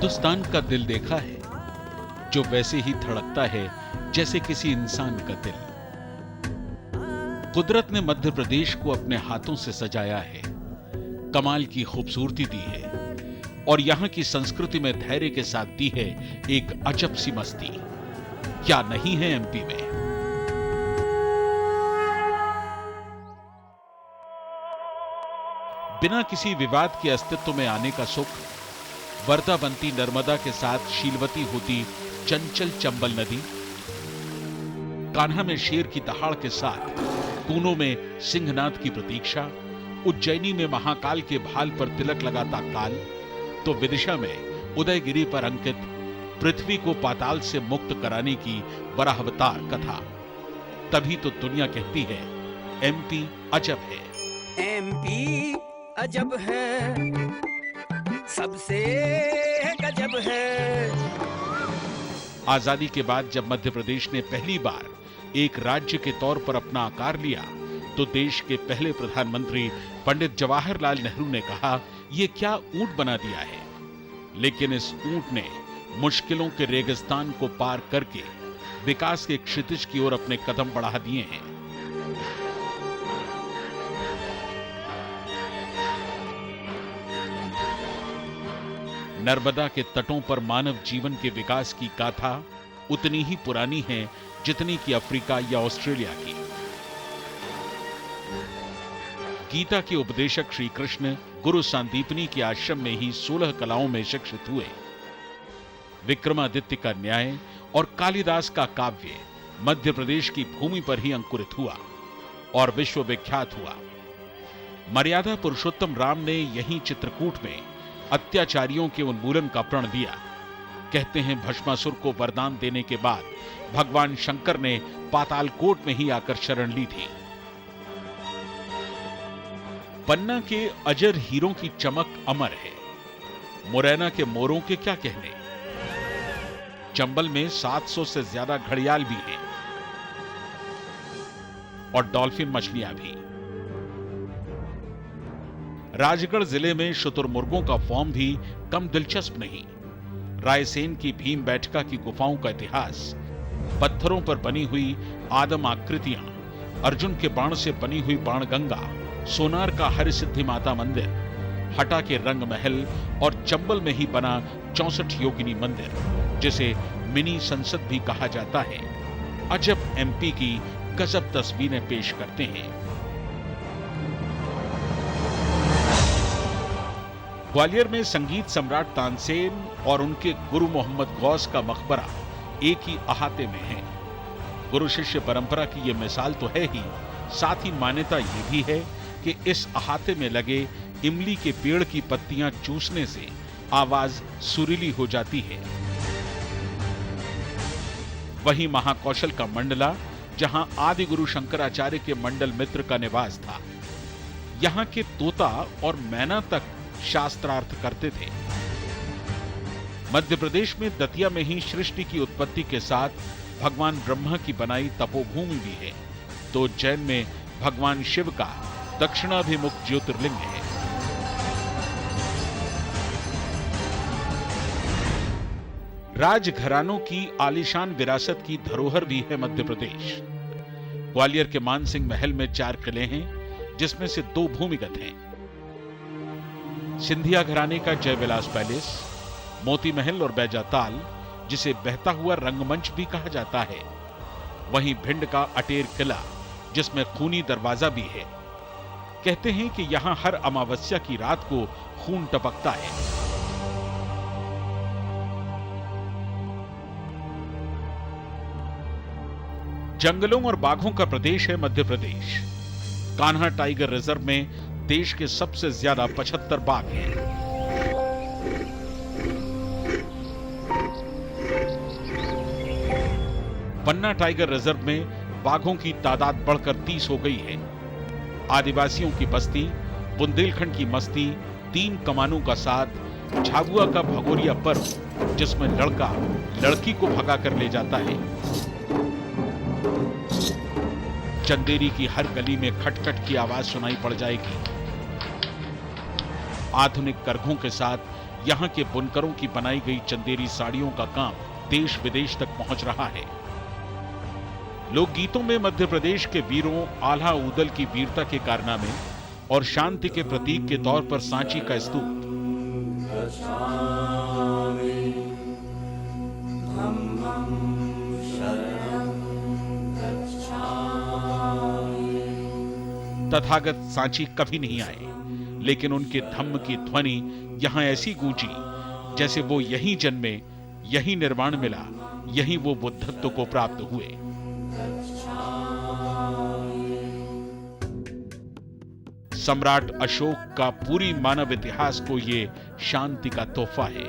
हिंदुस्तान का दिल देखा है जो वैसे ही धड़कता है जैसे किसी इंसान का दिल। कुदरत ने मध्य प्रदेश को अपने हाथों से सजाया है, कमाल की खूबसूरती दी है और यहां की संस्कृति में धैर्य के साथ दी है एक अजब सी मस्ती। क्या नहीं है एमपी में। बिना किसी विवाद के अस्तित्व में आने का सुख, वर्धा बनती नर्मदा के साथ शीलवती होती चंचल चंबल नदी, कान्हा में शेर की दहाड़ के साथ कूनों में सिंहनाद की प्रतीक्षा, उज्जैनी में महाकाल के भाल पर तिलक लगाता काल, तो विदिशा में उदयगिरी पर अंकित पृथ्वी को पाताल से मुक्त कराने की वराहवतार कथा। तभी तो दुनिया कहती है एमपी अजब है। एमपी अजब है, सबसे गजब है। आजादी के बाद जब मध्य प्रदेश ने पहली बार एक राज्य के तौर पर अपना आकार लिया तो देश के पहले प्रधानमंत्री पंडित जवाहरलाल नेहरू ने कहा, यह क्या ऊंट बना दिया है। लेकिन इस ऊंट ने मुश्किलों के रेगिस्तान को पार करके विकास के क्षितिज की ओर अपने कदम बढ़ा दिए हैं। नर्मदा के तटों पर मानव जीवन के विकास की गाथा उतनी ही पुरानी है जितनी कि अफ्रीका या ऑस्ट्रेलिया की। गीता के उपदेशक श्री कृष्ण गुरु सांदीपनी के आश्रम में ही 16 कलाओं में शिक्षित हुए। विक्रमादित्य का न्याय और कालिदास का काव्य मध्य प्रदेश की भूमि पर ही अंकुरित हुआ और विश्वविख्यात हुआ। मर्यादा पुरुषोत्तम राम ने यहीं चित्रकूट में अत्याचारियों के उन्मूलन का प्रण दिया। कहते हैं भस्मासुर को वरदान देने के बाद भगवान शंकर ने पातालकोट में ही आकर शरण ली थी। पन्ना के अजर हीरों की चमक अमर है, मुरैना के मोरों के क्या कहने। चंबल में 700 से ज्यादा घड़ियाल भी हैं और डॉल्फिन मछलियां भी। राजगढ़ जिले में शुतुरमुर्गों का फॉर्म भी कम दिलचस्प नहीं। रायसेन की भीम बैठका की गुफाओं का इतिहास, पत्थरों पर बनी हुई आदम आकृतियां, अर्जुन के बाण से बनी हुई बाणगंगा, सोनार का हरसिद्धि माता मंदिर, हटा के रंग महल और चंबल में ही बना 64 योगिनी मंदिर, जिसे मिनी संसद भी कहा जाता है, अजब एमपी की गजब तस्वीरें पेश करते हैं। ग्वालियर में संगीत सम्राट तानसेन और उनके गुरु मोहम्मद गौस का मकबरा एक ही अहाते में है। गुरु शिष्य परंपरा की यह मिसाल तो है ही, साथ ही मान्यता यह भी है कि इस अहाते में लगे इमली के पेड़ की पत्तियां चूसने से आवाज सुरीली हो जाती है। वहीं महाकौशल का मंडला, जहां आदि गुरु शंकराचार्य के मंडल मित्र का निवास था, यहां के तोता और मैना तक शास्त्रार्थ करते थे। मध्य प्रदेश में दतिया में ही सृष्टि की उत्पत्ति के साथ भगवान ब्रह्मा की बनाई तपोभूमि भी है, तो उज्जैन में भगवान शिव का दक्षिणाभिमुख ज्योतिर्लिंग है। राजघरानों की आलीशान विरासत की धरोहर भी है मध्य प्रदेश। ग्वालियर के मानसिंह महल में 4 किले हैं, जिसमें से 2 भूमिगत हैं। सिंधिया घराने का जयविलास पैलेस, मोती महल और बैजाताल, जिसे बहता हुआ रंगमंच भी कहा जाता है। वहीं भिंड का अटेर किला, जिसमें खूनी दरवाजा भी है। कहते हैं कि यहां हर अमावस्या की रात को खून टपकता है। जंगलों और बाघों का प्रदेश है मध्य प्रदेश। कान्हा टाइगर रिजर्व में देश के सबसे ज्यादा 75 बाघ हैं। पन्ना टाइगर रिजर्व में बाघों की तादाद बढ़कर 30 हो गई है। आदिवासियों की बस्ती, बुंदेलखंड की मस्ती, 3 कमानों का साथ, झाबुआ का भगोरिया पर्व, जिसमें लड़का लड़की को भगा कर ले जाता है। चंदेरी की हर गली में खटखट की आवाज सुनाई पड़ जाएगी। आधुनिक करघों के साथ यहाँ के बुनकरों की बनाई गई चंदेरी साड़ियों का काम देश विदेश तक पहुंच रहा है। लोकगीतों में मध्य प्रदेश के वीरों आल्हा ऊदल की वीरता के कारनामे और शांति के प्रतीक के तौर पर सांची का स्तूप, तथागत सांची कभी नहीं आए, लेकिन उनके धम्म की ध्वनि यहां ऐसी गूंजी जैसे वो यहीं जन्मे, यहीं निर्वाण मिला, यहीं वो बुद्धत्व को प्राप्त हुए। सम्राट अशोक का पूरी मानव इतिहास को ये शांति का तोहफा है।